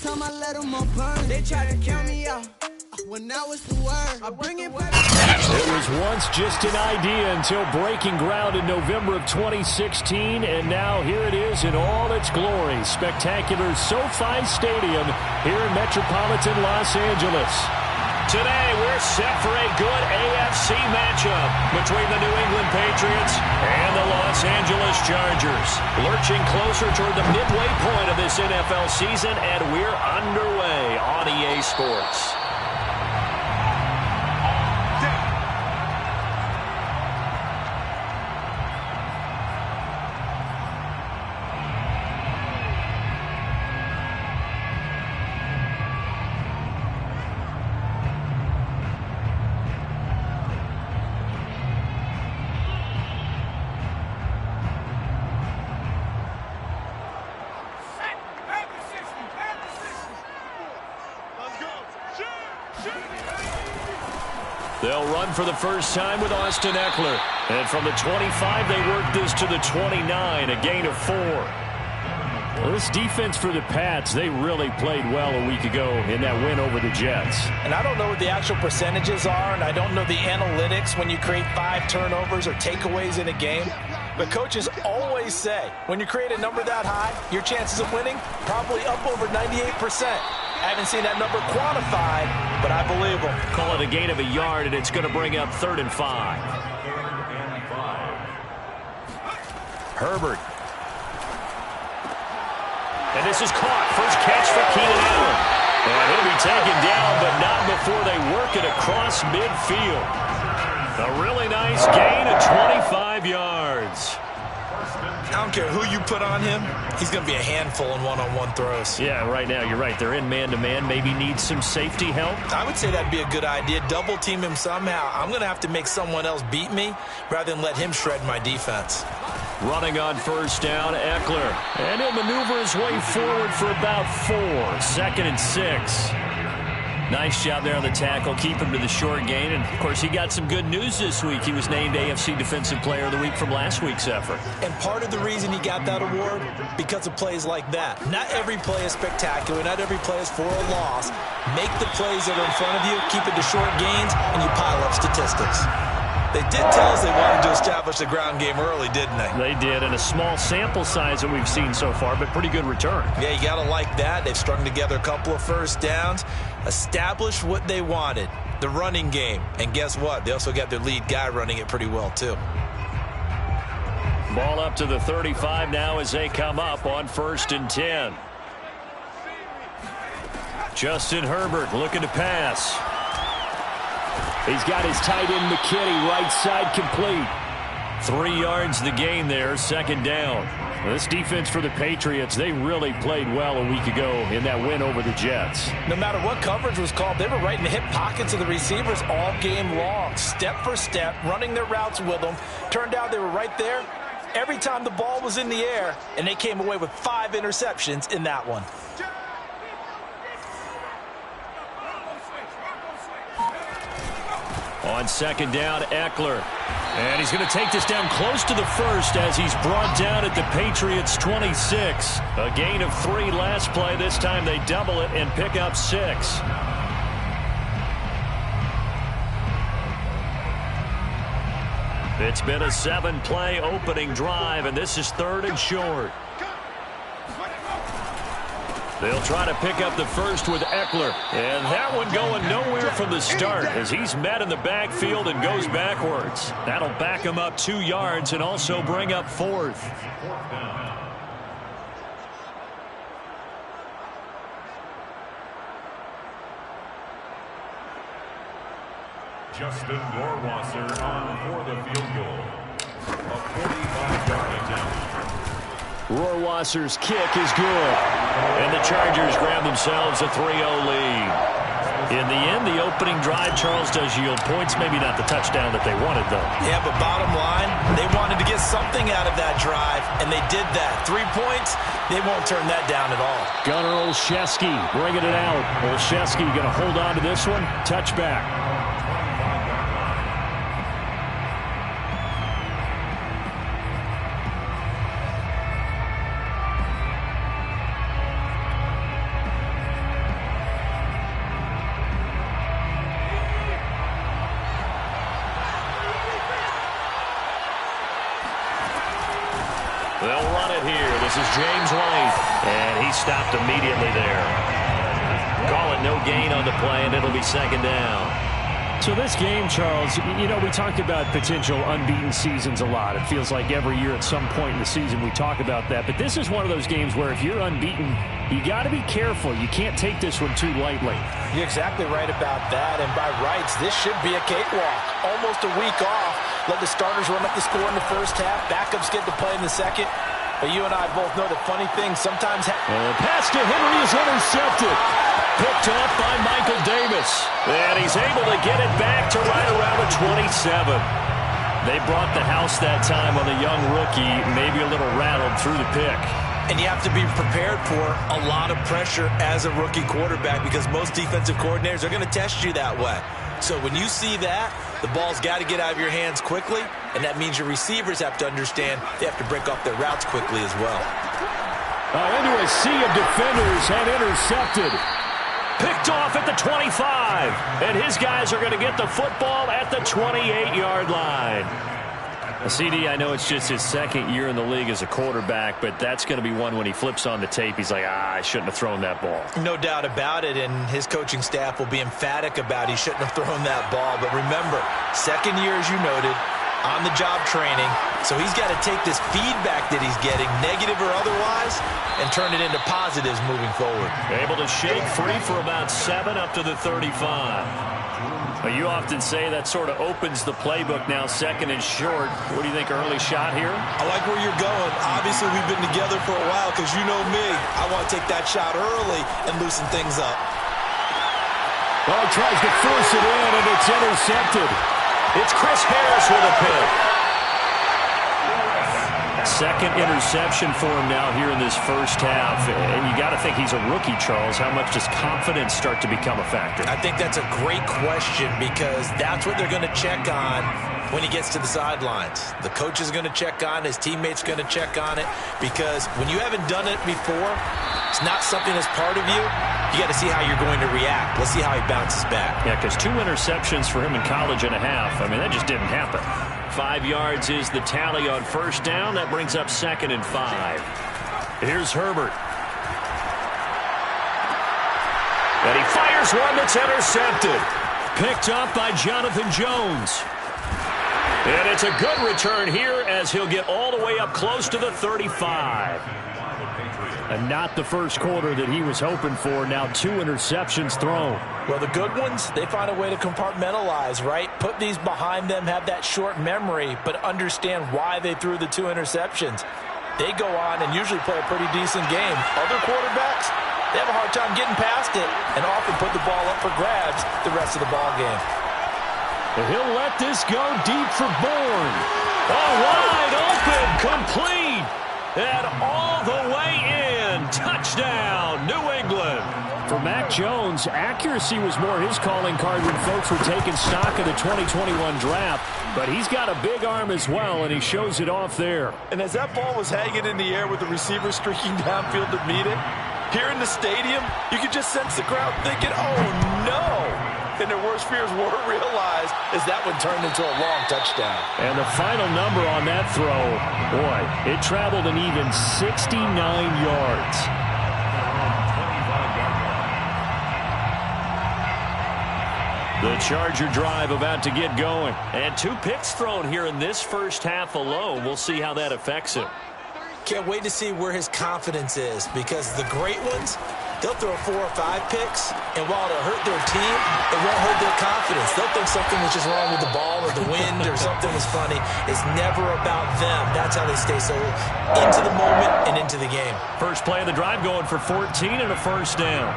time I let them all burn. They tried to count me out when I was the word. I bring it back. It was once just an idea until breaking ground in November of 2016, and now here it is in all its glory. Spectacular SoFi Stadium here in metropolitan Los Angeles. Today, we're set for a good AFC matchup between the New England Patriots and the Los Angeles Chargers. Lurching closer toward the midway point of this NFL season, and we're underway on EA Sports. They'll run for the first time with Austin Ekeler. And from the 25, they work this to the 29, a gain of 4. Well, this defense for the Pats, they really played well a week ago in that win over the Jets. And I don't know what the actual percentages are, and I don't know the analytics when you create 5 turnovers or takeaways in a game. But coaches always say, when you create a number that high, your chances of winning probably up over 98%. I haven't seen that number quantified, but I believe them. Call it a gain of a yard, and it's going to bring up 3rd and 5. Herbert. And this is caught. First catch for Keenan Allen. And he'll be taken down, but not before they work it across midfield. A really nice gain of 25 yards. I don't care who you put on him. He's going to be a handful in one-on-one throws. Yeah, right now, you're right. They're in man-to-man. Maybe need some safety help. I would say that'd be a good idea. Double team him somehow. I'm going to have to make someone else beat me rather than let him shred my defense. Running on first down, Ekeler. And he'll maneuver his way forward for about 4. 2nd and 6. Nice job there on the tackle. Keep him to the short gain. And, of course, he got some good news this week. He was named AFC Defensive Player of the Week from last week's effort. And part of the reason he got that award, because of plays like that. Not every play is spectacular. Not every play is for a loss. Make the plays that are in front of you, keep it to short gains, and you pile up statistics. They did tell us they wanted to establish the ground game early, didn't they? They did, and a small sample size that we've seen so far, but pretty good return. Yeah, you got to like that. They've strung together a couple of first downs, established what they wanted, the running game. And guess what? They also got their lead guy running it pretty well, too. Ball up to the 35 now as they come up on 1st and 10. Justin Herbert looking to pass. He's got his tight end McKinney right side complete. 3 yards the gain there, 2nd down. Well, this defense for the Patriots, they really played well a week ago in that win over the Jets. No matter what coverage was called, they were right in the hip pockets of the receivers all game long. Step for step, running their routes with them. Turned out they were right there every time the ball was in the air, and they came away with 5 interceptions in that one. On 2nd down, Ekeler. And he's going to take this down close to the 1st as he's brought down at the Patriots' 26. A gain of 3 last play. This time they double it and pick up 6. It's been a 7-play opening drive, and this is 3rd and short. They'll try to pick up the first with Ekeler. And that one going nowhere from the start as he's met in the backfield and goes backwards. That'll back him up 2 yards and also bring up 4th. Justin Rohrwasser on for the field goal. A 45-yard attempt. Rohrwasser's kick is good. And the Chargers grab themselves a 3-0 lead. In the end, the opening drive, Charles, does yield points. Maybe not the touchdown that they wanted, though. Yeah, but bottom line, they wanted to get something out of that drive, and they did that. 3 points, they won't turn that down at all. Gunnar Olszewski bringing it out. Olszewski going to hold on to this one. Touchback. This is James White, and he stopped immediately there. Call it no gain on the play, and it'll be second down. So this game, Charles, you know, we talked about potential unbeaten seasons a lot. It feels like every year at some point in the season we talk about that. But this is one of those games where if you're unbeaten, you got to be careful. You can't take this one too lightly. You're exactly right about that. And by rights, this should be a cakewalk. Almost a week off. Let the starters run up the score in the first half. Backups get to play in the second. But you and I both know that funny things sometimes happen. And the pass to Henry is intercepted. Picked off by Michael Davis. And he's able to get it back to right around the 27. They brought the house that time on the young rookie, maybe a little rattled through the pick. And you have to be prepared for a lot of pressure as a rookie quarterback because most defensive coordinators are going to test you that way. So when you see that, the ball's got to get out of your hands quickly, and that means your receivers have to understand they have to break off their routes quickly as well. Into a sea of defenders and intercepted. Picked off at the 25. And his guys are going to get the football at the 28-yard line. CD, I know it's just his second year in the league as a quarterback, but that's going to be one when he flips on the tape, he's like, I shouldn't have thrown that ball. No doubt about it, and his coaching staff will be emphatic about he shouldn't have thrown that ball. But remember, second year, as you noted, on-the-job training, so he's got to take this feedback that he's getting, negative or otherwise, and turn it into positives moving forward. Able to shake free for about 7 up to the 35. But you often say that sort of opens the playbook now, second and short. What do you think, early shot here? I like where you're going. Obviously, we've been together for a while because you know me. I want to take that shot early and loosen things up. Well, tries to force it in, and it's intercepted. It's Chris Harris with a pick. Second interception for him now here in this first half. And you got to think he's a rookie, Charles. How much does confidence start to become a factor? I think that's a great question because that's what they're going to check on when he gets to the sidelines. The coach is going to check on it. His teammates going to check on it because when you haven't done it before, it's not something that's part of you. You got to see how you're going to react. Let's see how he bounces back. Yeah, because 2 interceptions for him in college and a half. I mean, that just didn't happen. 5 yards is the tally on first down. That brings up 2nd and 5. Here's Herbert. And he fires one that's intercepted. Picked up by Jonathan Jones. And it's a good return here as he'll get all the way up close to the 35. And not the first quarter that he was hoping for. Now 2 interceptions thrown. Well, the good ones, they find a way to compartmentalize, right? Put these behind them, have that short memory, but understand why they threw the 2 interceptions. They go on and usually play a pretty decent game. Other quarterbacks, they have a hard time getting past it and often put the ball up for grabs the rest of the ball game. He'll let this go deep for Bourne. Oh, wide open, complete, and all the way in. Touchdown, New England. For Mac Jones, accuracy was more his calling card when folks were taking stock of the 2021 draft, but he's got a big arm as well, and he shows it off there. And as that ball was hanging in the air with the receiver streaking downfield to meet it, here in the stadium, you could just sense the crowd thinking, oh, no. And their worst fears were realized as that one turned into a long touchdown. And the final number on that throw, boy, it traveled an even 69 yards. The Charger drive about to get going. And 2 picks thrown here in this first half alone. We'll see how that affects him. Can't wait to see where his confidence is because the great ones, they'll throw 4 or 5 picks, and while it'll hurt their team, it won't hurt their confidence. They'll think something was just wrong with the ball or the wind or something was funny. It's never about them. That's how they stay so into the moment and into the game. First play of the drive going for 14 and a first down.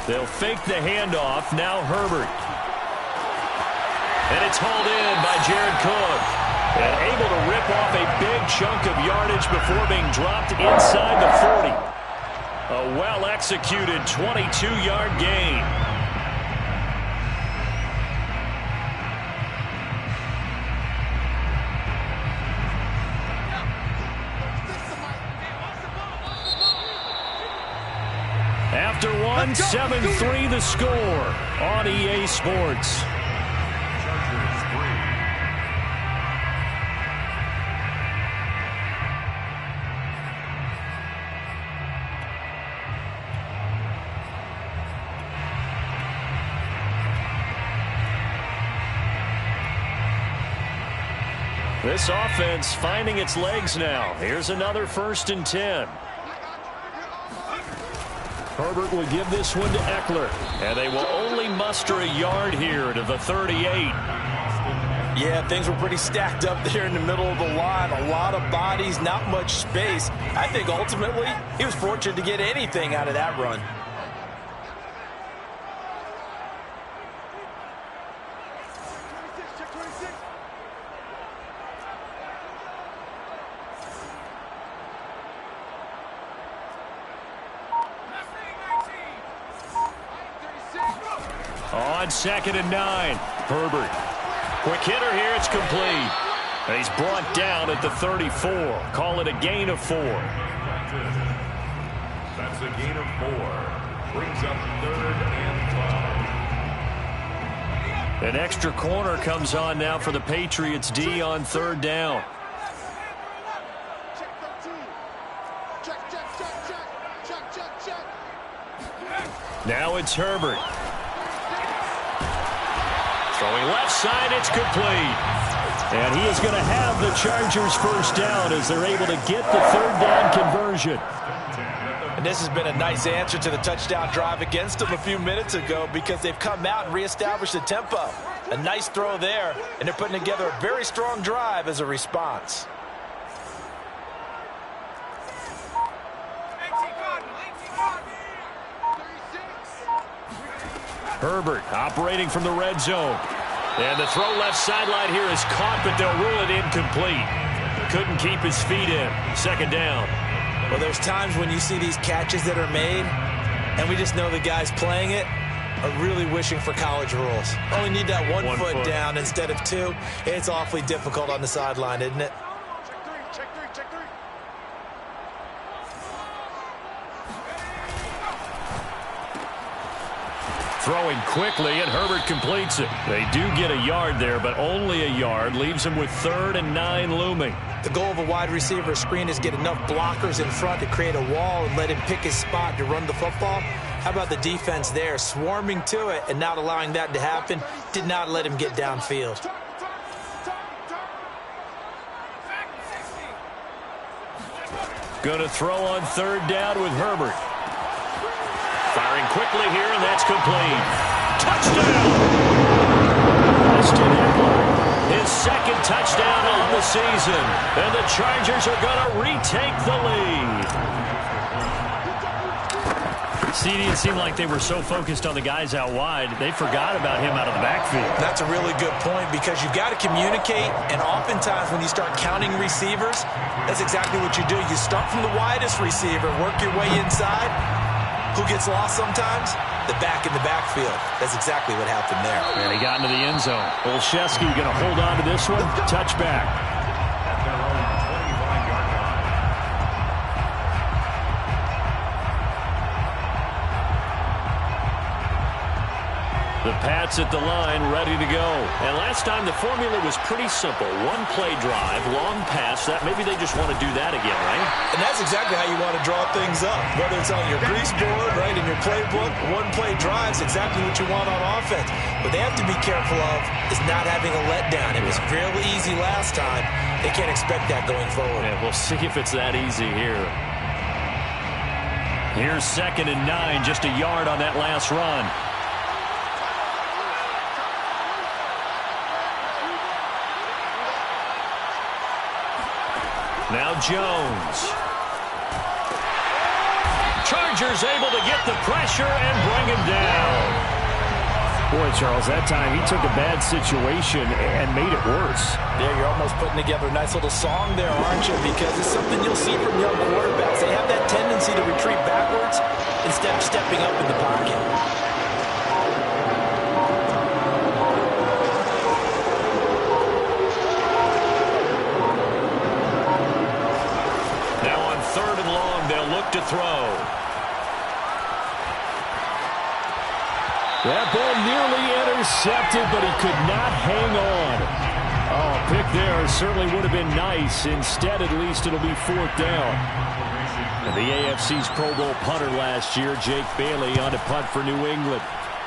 They'll fake the handoff. Now Herbert. And it's hauled in by Jared Cook. And able to rip off a big chunk of yardage before being dropped inside the 40. A well-executed 22-yard gain. After 1, done. 7-3 the score on EA Sports. Chargers 3. This offense finding its legs now. Here's another 1st and 10. Herbert will give this one to Eckler. And they will only muster a yard here to the 38. Yeah, things were pretty stacked up there in the middle of the line. A lot of bodies, not much space. I think ultimately he was fortunate to get anything out of that run. On 2nd and 9, Herbert. Quick hitter here, it's complete. And he's brought down at the 34. Call it a gain of 4. That's a gain of 4. Brings up 3rd and 5. An extra corner comes on now for the Patriots D on 3rd down. Now it's Herbert. Throwing left side, it's complete. And he is going to have the Chargers 1st down as they're able to get the 3rd down conversion. And this has been a nice answer to the touchdown drive against them a few minutes ago because they've come out and reestablished the tempo. A nice throw there, and they're putting together a very strong drive as a response. Herbert operating from the red zone. And the throw left sideline here is caught, but they'll rule it incomplete. Couldn't keep his feet in. 2nd down. Well, there's times when you see these catches that are made, and we just know the guys playing it are really wishing for college rules. Only need that one foot down instead of 2. It's awfully difficult on the sideline, isn't it? Throwing quickly, and Herbert completes it. They do get a yard there, but only a yard. Leaves him with 3rd and 9 looming. The goal of a wide receiver screen is get enough blockers in front to create a wall and let him pick his spot to run the football. How about the defense there, swarming to it and not allowing that to happen? Did not let him get downfield. Going to throw on 3rd down with Herbert. Firing quickly here, and that's complete. Touchdown! Austin Eckler, his 2nd touchdown on the season. And the Chargers are going to retake the lead. See, it seemed like they were so focused on the guys out wide, they forgot about him out of the backfield. That's a really good point because you've got to communicate, and oftentimes when you start counting receivers, that's exactly what you do. You start from the widest receiver, work your way inside. Who gets lost sometimes? The back in the backfield. That's exactly what happened there. And he got into the end zone. Olszewski going to hold on to this one. Touchback. At their own 25-yard line. The Pats at the line, ready to go. And last time the formula was pretty simple. 1 play drive, long pass. That maybe they just want to do that again, right? And that's exactly how you want to draw things up. Whether it's on your grease board, right, in your playbook, 1 play drive is exactly what you want on offense. What they have to be careful of is not having a letdown. It was fairly easy last time. They can't expect that going forward. Yeah, we'll see if it's that easy here. Here's 2nd and 9, just a yard on that last run. Now Jones. Chargers able to get the pressure and bring him down. Boy, Charles, that time he took a bad situation and made it worse. Yeah, you're almost putting together a nice little song there, aren't you? Because it's something you'll see from young quarterbacks. They have that tendency to retreat backwards instead of stepping up in the pocket. Now on 3rd and long, they'll look to throw. That ball nearly intercepted, but he could not hang on. Oh, a pick there certainly would have been nice. Instead, at least it'll be 4th down. And the AFC's Pro Bowl punter last year, Jake Bailey, on to punt for New England.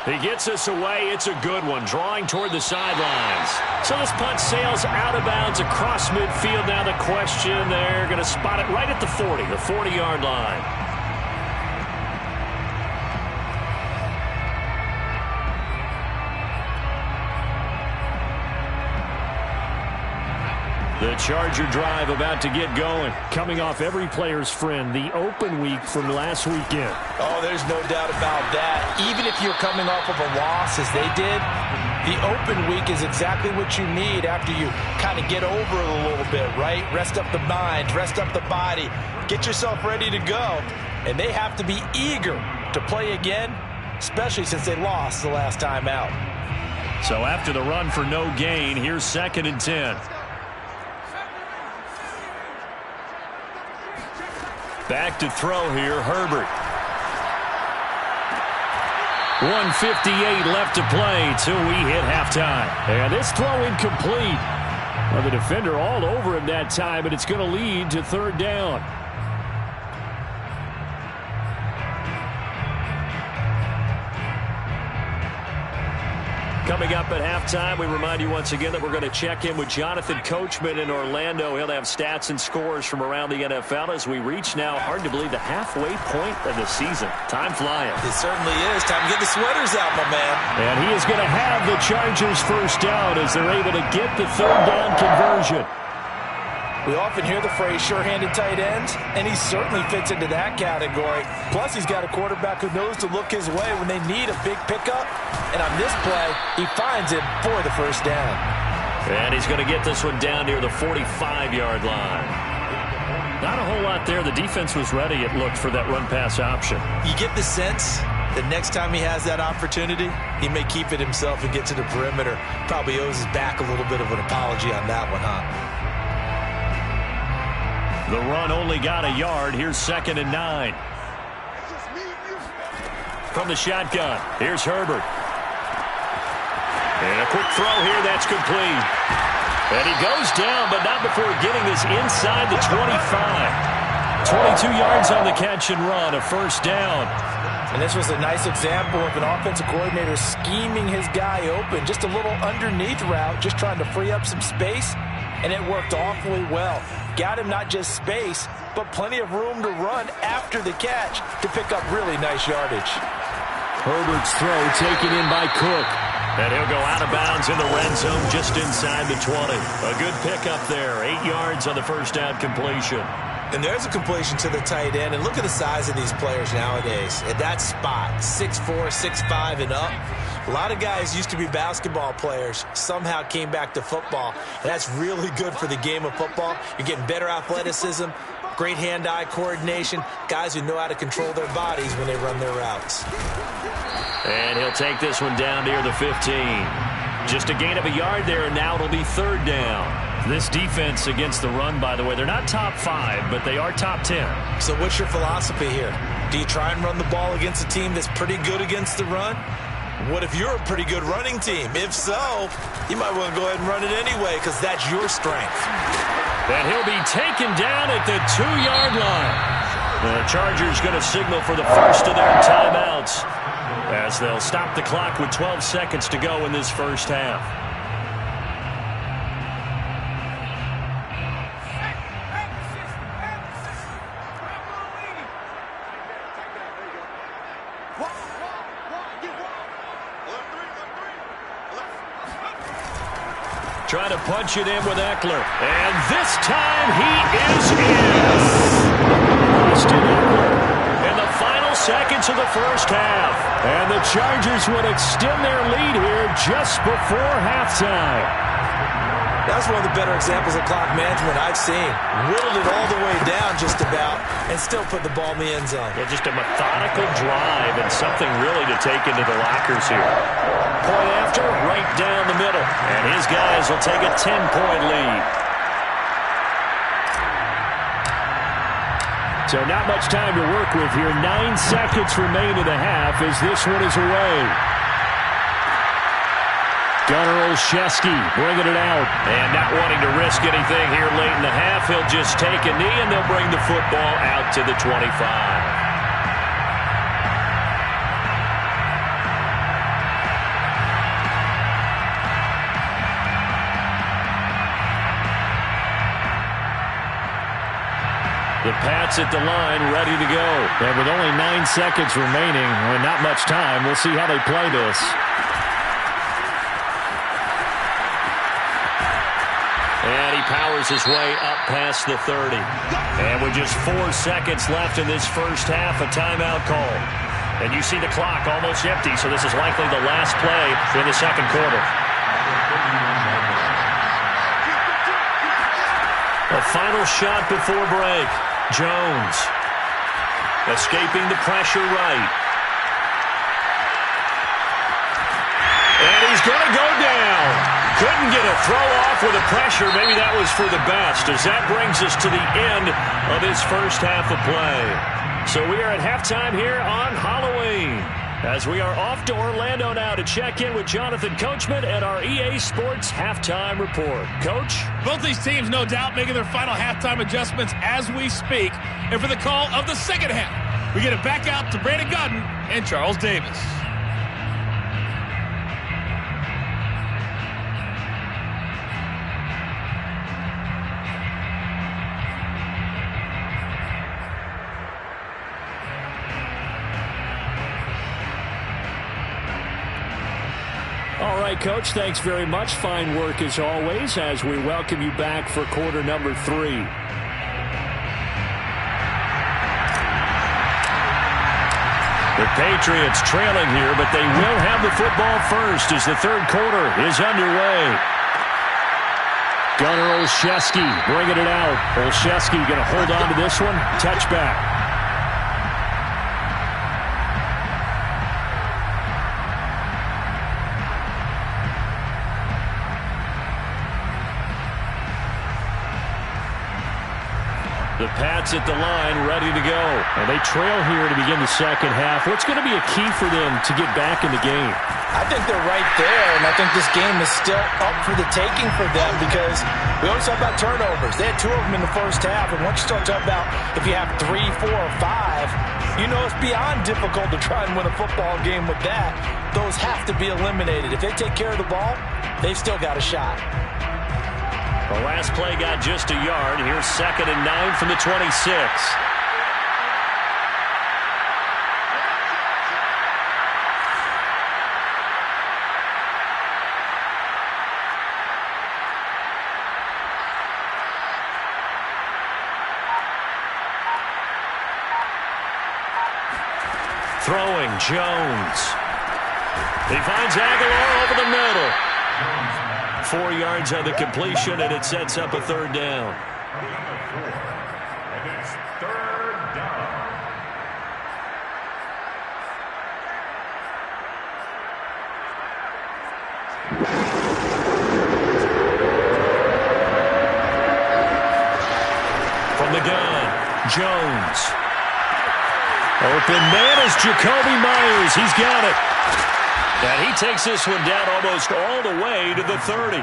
He gets us away. It's a good one, drawing toward the sidelines. So this punt sails out of bounds across midfield. Now the question, they're going to spot it right at the 40, the 40-yard line. The Charger drive about to get going. Coming off every player's friend, the open week from last weekend. Oh, there's no doubt about that. Even if you're coming off of a loss, as they did, the open week is exactly what you need after you kind of get over it a little bit, right? Rest up the mind, rest up the body, get yourself ready to go. And they have to be eager to play again, especially since they lost the last time out. So after the run for no gain, here's 2nd and 10. Back to throw here, Herbert. 1:58 left to play till we hit halftime. And this throw incomplete. Well, the defender all over him that time, but it's going to lead to 3rd down. Coming up at halftime, we remind you once again that we're going to check in with Jonathan Coachman in Orlando. He'll have stats and scores from around the NFL as we reach now, hard to believe, the halfway point of the season. Time flying. It certainly is. Time to get the sweaters out, my man. And he is going to have the Chargers 1st down as they're able to get the 3rd down conversion. We often hear the phrase sure-handed tight ends, and he certainly fits into that category. Plus, he's got a quarterback who knows to look his way when they need a big pickup. And on this play, he finds him for the 1st down. And he's going to get this one down near the 45-yard line. Not a whole lot there. The defense was ready, it looked, for that run-pass option. You get the sense that next time he has that opportunity, he may keep it himself and get to the perimeter. Probably owes his back a little bit of an apology on that one, huh? The run only got a yard. Here's 2nd and 9. From the shotgun, here's Herbert. And a quick throw here, that's complete. And he goes down, but not before getting this inside the 25. 22 yards on the catch and run, a 1st down. And this was a nice example of an offensive coordinator scheming his guy open. Just a little underneath route, just trying to free up some space. And it worked awfully well. Got him not just space, but plenty of room to run after the catch to pick up really nice yardage. Herbert's throw taken in by Cook. And he'll go out of bounds in the red zone just inside the 20. A good pickup there. 8 yards on the 1st down completion. And there's a completion to the tight end. And look at the size of these players nowadays. At that spot, 6'4", 6'5", and up. A lot of guys used to be basketball players, somehow came back to football. And that's really good for the game of football. You're getting better athleticism, great hand-eye coordination, guys who know how to control their bodies when they run their routes. And he'll take this one down near the 15. Just a gain of a yard there, and now it'll be 3rd down. This defense against the run, by the way, they're not top 5, but they are top 10. So what's your philosophy here? Do you try and run the ball against a team that's pretty good against the run? What if you're a pretty good running team? If so, you might want to go ahead and run it anyway because that's your strength. And he'll be taken down at the 2-yard line. The Chargers going to signal for the first of their timeouts as they'll stop the clock with 12 seconds to go in this 1st half. Trying to punch it in with Eckler. And this time he is in. Austin Eckler in the final seconds of the 1st half. And the Chargers would extend their lead here just before halftime. That's one of the better examples of clock management I've seen. Whittled it all the way down just about and still put the ball in the end zone. Yeah, just a methodical drive and something really to take into the lockers here. Point after, right down the middle. And his guys will take a 10-point lead. So not much time to work with here. 9 seconds remain in the half as this one is away. Gunnar Olszewski bringing it out. And not wanting to risk anything here late in the half, he'll just take a knee, and they'll bring the football out to the 25. The Pats at the line, ready to go. And with only 9 seconds remaining, and not much time, we'll see how they play this. And he powers his way up past the 30. And with just 4 seconds left in this first half, a timeout call. And you see the clock almost empty, so this is likely the last play in the second quarter. A final shot before break. Jones escaping the pressure right. And he's going to go down. Couldn't get a throw off with the pressure. Maybe that was for the best, as that brings us to the end of his first half of play. So we are at halftime here on Halloween, as we are off to Orlando now to check in with Jonathan Coachman at our EA Sports Halftime Report. Coach? Both these teams, no doubt, making their final halftime adjustments as we speak. And for the call of the second half, we get it back out to Brandon Gaudin and Charles Davis. All right, Coach, thanks very much. Fine work as always as we welcome you back for quarter number 3. The Patriots trailing here, but they will have the football first as the third quarter is underway. Gunnar Olszewski bringing it out. Olszewski going to hold on to this one. Touchback. The Pats at the line, ready to go. And they trail here to begin the second half. What's going to be a key for them to get back in the game? I think they're right there, and I think this game is still up for the taking for them, because we always talk about turnovers. They had 2 of them in the first half, and once you start talking about if you have 3, 4, or 5, you know it's beyond difficult to try and win a football game with that. Those have to be eliminated. If they take care of the ball, they've still got a shot. The last play got just a yard. Here's 2nd and 9 from the 26. Throwing, Jones. He finds Aguilar over the middle. 4 yards on the completion, and it sets up a third down. And it's 3rd down. From the gun, Jones. Open man is Jacoby Myers. He's got it. And he takes this one down almost all the way to the 30.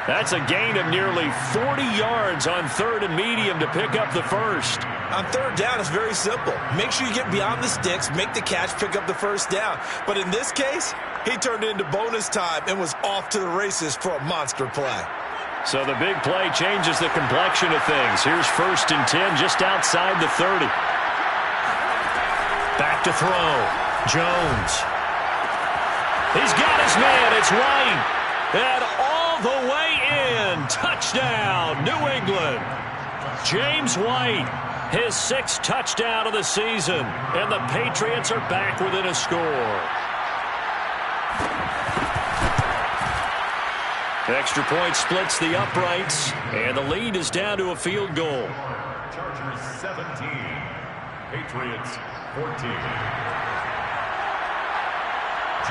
That's a gain of nearly 40 yards on 3rd and medium to pick up the first. On 3rd down, it's very simple. Make sure you get beyond the sticks, make the catch, pick up the first down. But in this case, he turned it into bonus time and was off to the races for a monster play. So the big play changes the complexion of things. Here's 1st and 10 just outside the 30. Back to throw. Jones. He's got his man. It's White. And all the way in. Touchdown, New England. James White, his 6th touchdown of the season. And the Patriots are back within a score. Extra point splits the uprights. And the lead is down to a field goal. Chargers 17. Patriots 14.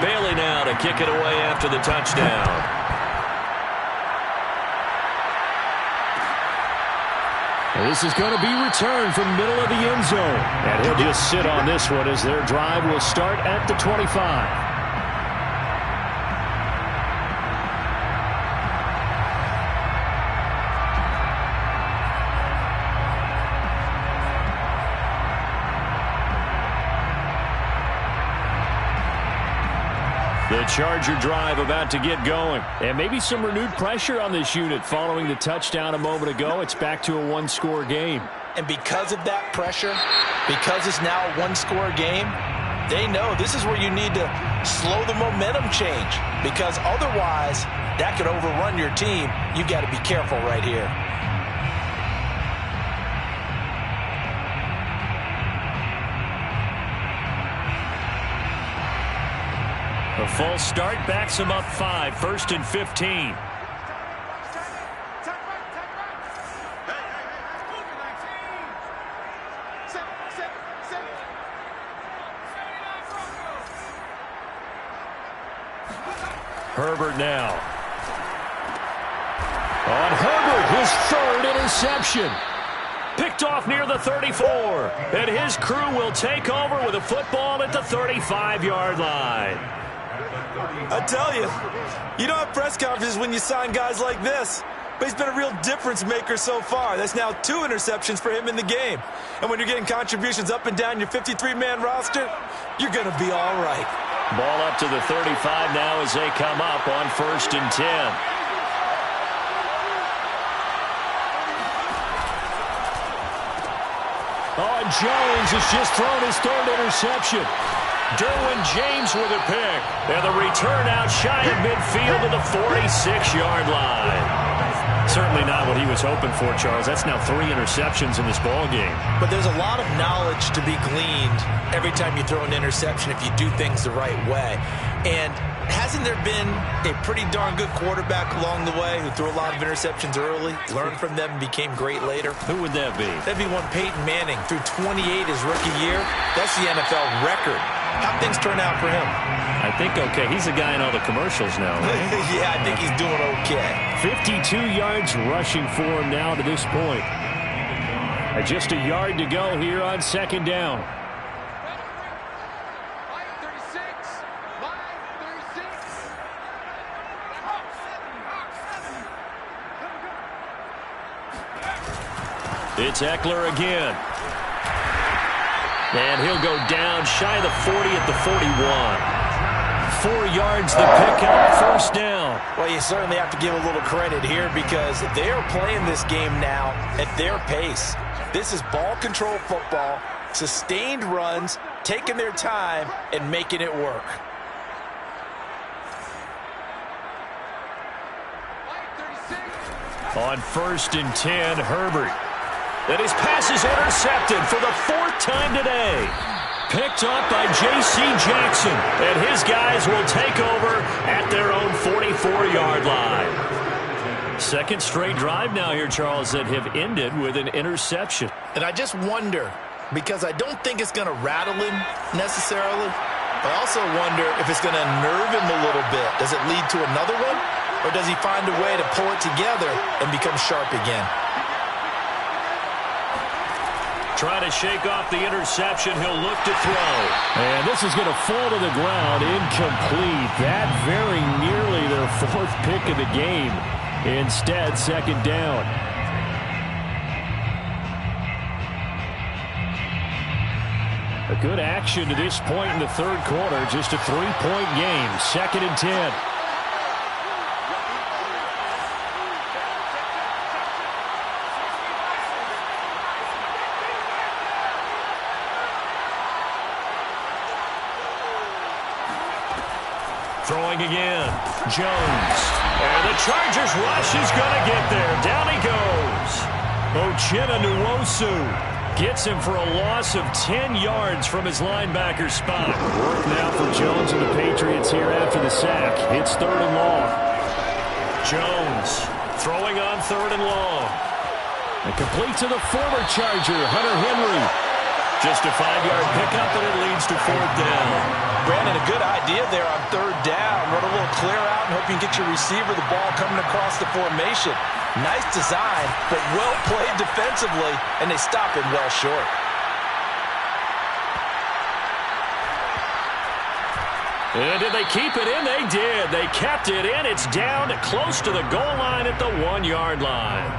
Bailey now to kick it away after the touchdown. And this is going to be returned from the middle of the end zone. And he'll just sit on this one as their drive will start at the 25. The Charger drive about to get going. And maybe some renewed pressure on this unit following the touchdown a moment ago. It's back to a one-score game. And because of that pressure, because it's now a one-score game, they know this is where you need to slow the momentum change, because otherwise that could overrun your team. You've got to be careful right here. A false start backs him up 5, 1st and 15. Herbert now. On Herbert, his 3rd interception. Picked off near the 34. And his crew will take over with a football at the 35-yard line. I tell you, you don't have press conferences when you sign guys like this. But he's been a real difference maker so far. That's now 2 interceptions for him in the game. And when you're getting contributions up and down your 53-man roster, you're going to be all right. Ball up to the 35 now as they come up on 1st and 10. Oh, and Jones has just thrown his 3rd interception. Derwin James with a pick. And the return out shy of midfield to the 46-yard line. Certainly not what he was hoping for, Charles. That's now 3 interceptions in this ball game. But there's a lot of knowledge to be gleaned every time you throw an interception if you do things the right way. And hasn't there been a pretty darn good quarterback along the way who threw a lot of interceptions early, learned from them, and became great later? Who would that be? That'd be one Peyton Manning. Threw 28 his rookie year. That's the NFL record. How'd things turn out for him? I think okay. He's the guy in all the commercials now, right? Yeah, I think he's doing okay. 52 yards rushing for him now to this point. And just a yard to go here on 2nd down. It's Eckler again. And he'll go down shy of the 40 at the 41. 4 yards the pickup, 1st down. Well, you certainly have to give a little credit here because they're playing this game now at their pace. This is ball control football, sustained runs, taking their time and making it work. On 1st and 10, Herbert. And his pass is intercepted for the 4th time today. Picked up by J.C. Jackson. And his guys will take over at their own 44-yard line. 2nd straight drive now here, Charles, that have ended with an interception. And I just wonder, because I don't think it's going to rattle him necessarily, I also wonder if it's going to nerve him a little bit. Does it lead to another one? Or does he find a way to pull it together and become sharp again? Trying to shake off the interception. He'll look to throw. And this is going to fall to the ground. Incomplete. That very nearly their 4th pick of the game. Instead, 2nd down. A good action to this point in the 3rd quarter. Just a 3-point game. 2nd and 10. Throwing again. Jones. And the Chargers rush is going to get there. Down he goes. Uchenna Nwosu gets him for a loss of 10 yards from his linebacker spot. Work now for Jones and the Patriots here after the sack. It's 3rd and long. Jones throwing on 3rd and long. And complete to the former Charger, Hunter Henry. Just a 5-yard pickup, and it leads to 4th down. Brandon, a good idea there on 3rd down. Run a little clear out and hope you can get your receiver the ball coming across the formation. Nice design, but well played defensively, and they stop him well short. And did they keep it in? They did. They kept it in. It's down close to the goal line at the 1-yard line.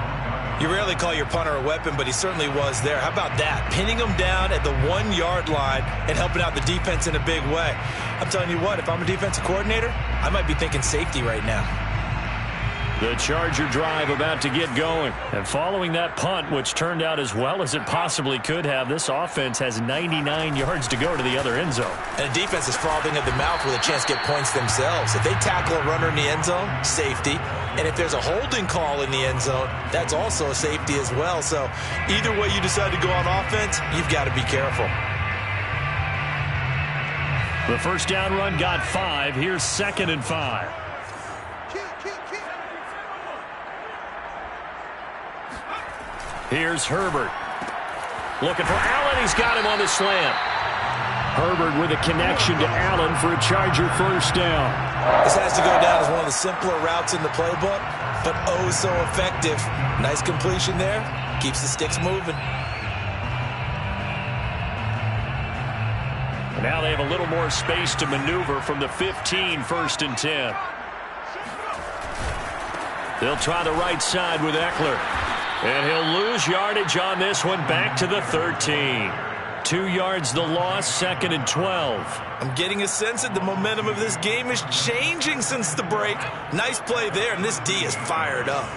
You rarely call your punter a weapon, but he certainly was there. How about that? Pinning him down at the 1-yard line and helping out the defense in a big way. I'm telling you what, if I'm a defensive coordinator, I might be thinking safety right now. The Charger drive about to get going. And following that punt, which turned out as well as it possibly could have, this offense has 99 yards to go to the other end zone. And the defense is frothing at the mouth with a chance to get points themselves. If they tackle a runner in the end zone, safety. And if there's a holding call in the end zone, that's also a safety as well. So either way you decide to go on offense, you've got to be careful. The first down run got 5. Here's 2nd and 5. Here's Herbert. Looking for Allen. He's got him on the slant. Herbert with a connection to Allen for a Charger first down. This has to go down as one of the simpler routes in the playbook, but oh so effective. Nice completion there. Keeps the sticks moving. Now they have a little more space to maneuver from the 15, 1st and 10. They'll try the right side with Eckler. And he'll lose yardage on this one, back to the 13. 2 yards the loss, 2nd and 12. I'm getting a sense that the momentum of this game is changing since the break. Nice play there, and this D is fired up.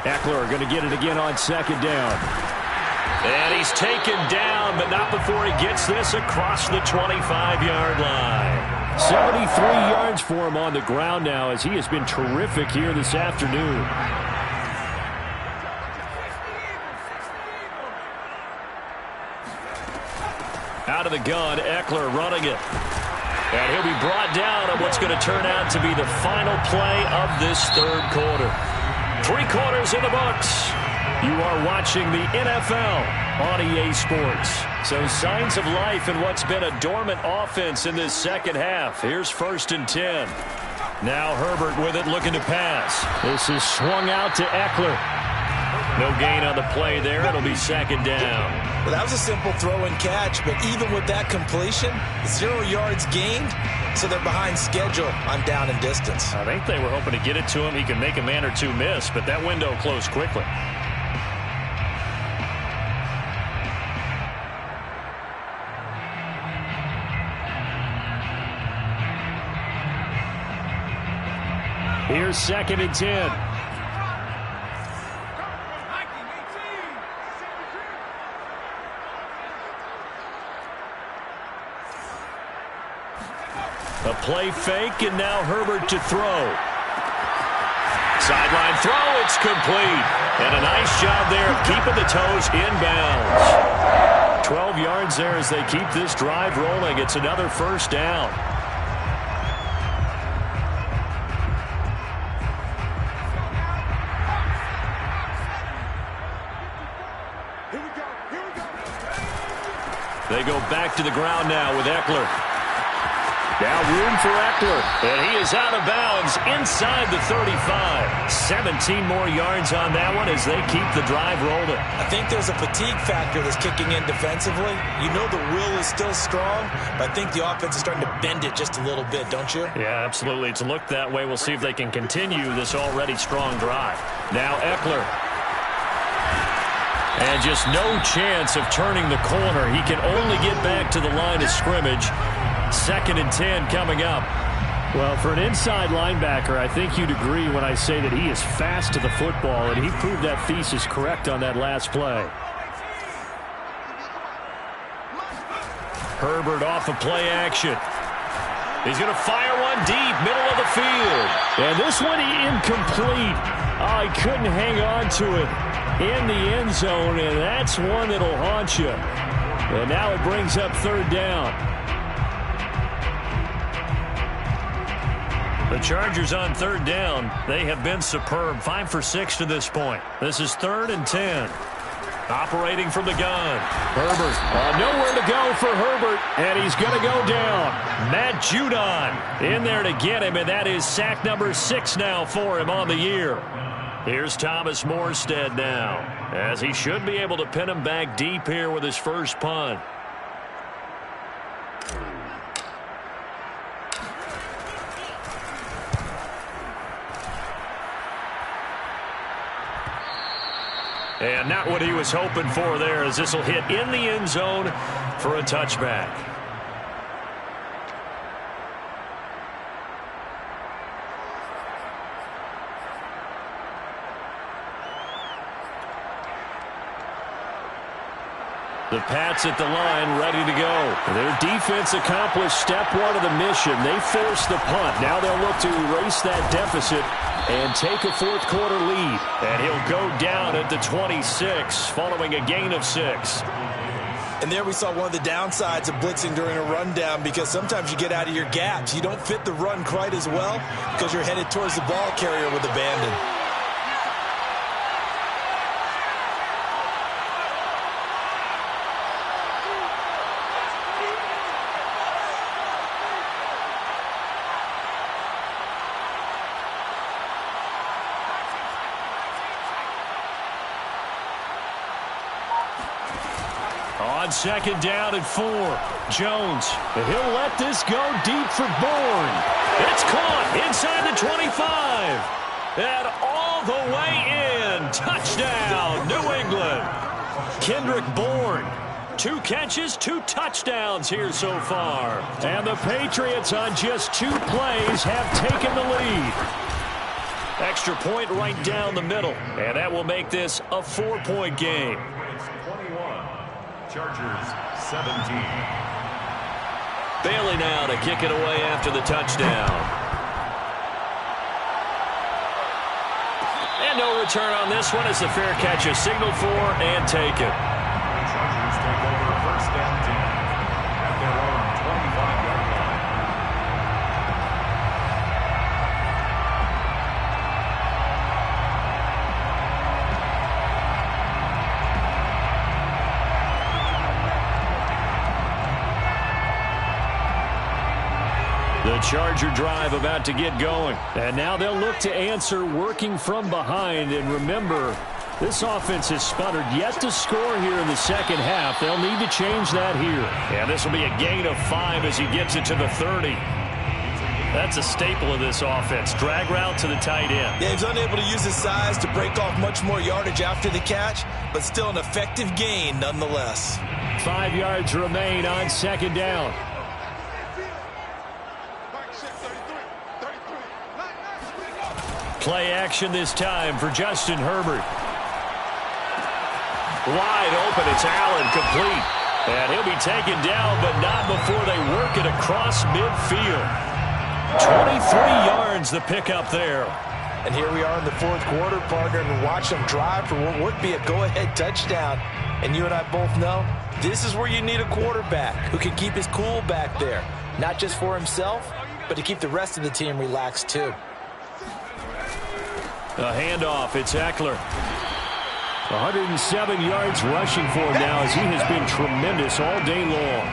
Eckler going to get it again on 2nd down. And he's taken down, but not before he gets this across the 25-yard line. 73 yards for him on the ground now, as he has been terrific here this afternoon. Out of the gun, Eckler running it. And he'll be brought down on what's going to turn out to be the final play of this 3rd quarter. 3 quarters in the books. You are watching the NFL on EA Sports. So signs of life in what's been a dormant offense in this 2nd half. Here's 1st and 10. Now Herbert with it, looking to pass. This is swung out to Eckler. No gain on the play there. It'll be 2nd down. Well, that was a simple throw and catch, but even with that completion, 0 yards gained, so they're behind schedule on down and distance. I think they were hoping to get it to him. He could make a man or two miss, but that window closed quickly. Here's 2nd and 10. A play fake, and now Herbert to throw. Sideline throw, it's complete. And a nice job there of keeping the toes inbounds. 12 yards there as they keep this drive rolling. It's another first down. They go back to the ground now with Eckler. Now room for Eckler, and he is out of bounds inside the 35. 17 more yards on that one as they keep the drive rolling. I think there's a fatigue factor that's kicking in defensively. You know the will is still strong, but I think the offense is starting to bend it just a little bit, don't you? Yeah, absolutely. It's looked that way. We'll see if they can continue this already strong drive. Now Eckler. And just no chance of turning the corner. He can only get back to the line of scrimmage. 2nd and 10 coming up. Well, for an inside linebacker, I think you'd agree when I say that he is fast to the football, and he proved that thesis correct on that last play. Herbert off of play action. He's going to fire one deep, middle of the field. And this one incomplete. Oh, he couldn't hang on to it in the end zone, and that's one that'll haunt you. And now it brings up 3rd down. The Chargers on 3rd down. They have been superb. 5 for 6 to this point. This is 3rd and 10. Operating from the gun. Herbert. Nowhere to go for Herbert. And he's going to go down. Matt Judon in there to get him. And that is sack number 6 now for him on the year. Here's Thomas Morstead now, as he should be able to pin him back deep here with his first punt. And not what he was hoping for there, as this will hit in the end zone for a touchback. The Pats at the line, ready to go. Their defense accomplished step one of the mission. They forced the punt. Now they'll look to erase that deficit and take a fourth-quarter lead. And he'll go down at the 26, following a gain of 6. And there we saw one of the downsides of blitzing during a rundown, because sometimes you get out of your gaps. You don't fit the run quite as well because you're headed towards the ball carrier with abandon. On second down and 4, Jones. And he'll let this go deep for Bourne. It's caught inside the 25. And all the way in. Touchdown, New England. Kendrick Bourne. 2 catches, 2 touchdowns here so far. And the Patriots on just 2 plays have taken the lead. Extra point right down the middle. And that will make this a 4-point game. Chargers 17. Bailey now to kick it away after the touchdown. And no return on this one as the fair catch is signaled for and taken. Chargers take over first and 10 at their own 25-yard line. The Charger drive about to get going. And now they'll look to answer working from behind. And remember, this offense has sputtered yet to score here in the second half. They'll need to change that here. And this will be a gain of 5 as he gets it to the 30. That's a staple of this offense. Drag route to the tight end. Yeah, he's unable to use his size to break off much more yardage after the catch, but still an effective gain nonetheless. 5 yards remain on second down. Play action this time for Justin Herbert. Wide open, it's Allen, complete. And he'll be taken down, but not before they work it across midfield. 23 yards the pickup there. And here we are in the fourth quarter, partner, and watch them drive for what would be a go-ahead touchdown. And you and I both know this is where you need a quarterback who can keep his cool back there. Not just for himself, but to keep the rest of the team relaxed too. A handoff, it's Eckler. 107 yards rushing for him now as he has been tremendous all day long.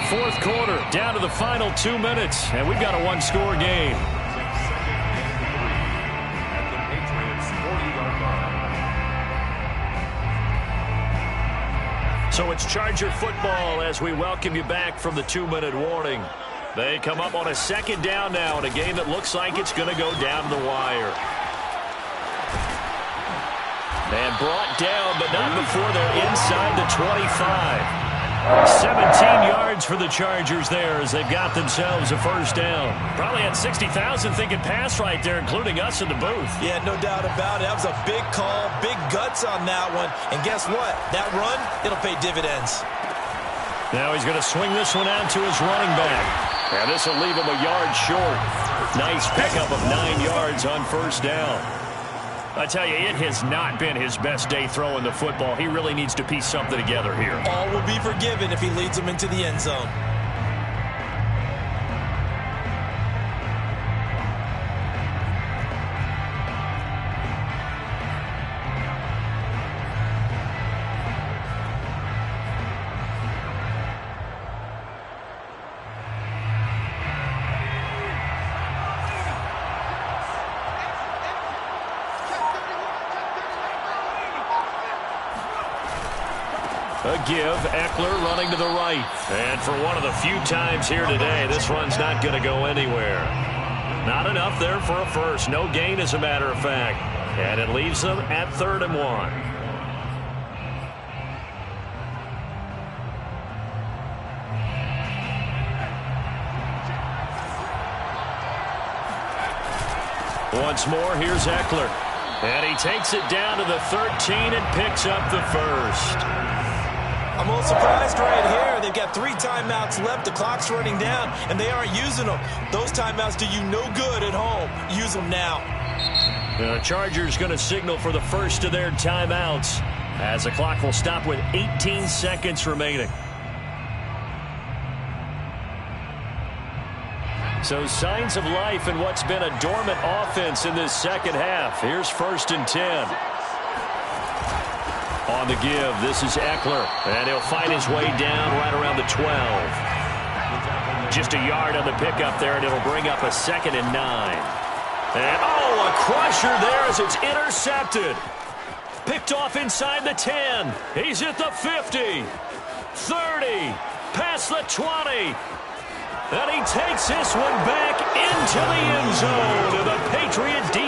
Fourth quarter, down to the final 2 minutes, and we've got a 1-score game. At the Patriots 40-yard line. So it's Charger football as we welcome you back from the 2-minute warning. They come up on a second down now in a game that looks like it's going to go down the wire. And brought down, but not before they're inside the 25. 17 yards for the Chargers there as they've got themselves a first down. Probably had 60,000 thinking pass right there, including us in the booth. Yeah, no doubt about it. That was a big call, big guts on that one. And guess what? That run, it'll pay dividends. Now he's going to swing this one out to his running back. And this will leave him a yard short. Nice pickup of 9 yards on first down. I tell you, it has not been his best day throwing the football. He really needs to piece something together here. All will be forgiven if he leads them into the end zone. A give, Eckler running to the right. And for one of the few times here today, this run's not going to go anywhere. Not enough there for a first. No gain, as a matter of fact. And it leaves them at 3rd and 1. Once more, here's Eckler. And he takes it down to the 13 and picks up the first. I'm a little surprised right here. They've got 3 timeouts left. The clock's running down, and they aren't using them. Those timeouts do you no good at home. Use them now. The Chargers going to signal for the first of their timeouts as the clock will stop with 18 seconds remaining. So signs of life in what's been a dormant offense in this second half. Here's 1st and 10. On the give, this is Eckler, and he'll find his way down right around the 12. Just a yard on the pickup there, and it'll bring up a 2nd and 9. And, a crusher there as it's intercepted. Picked off inside the 10. He's at the 50, 30, past the 20. And he takes this one back into the end zone. The Patriot defense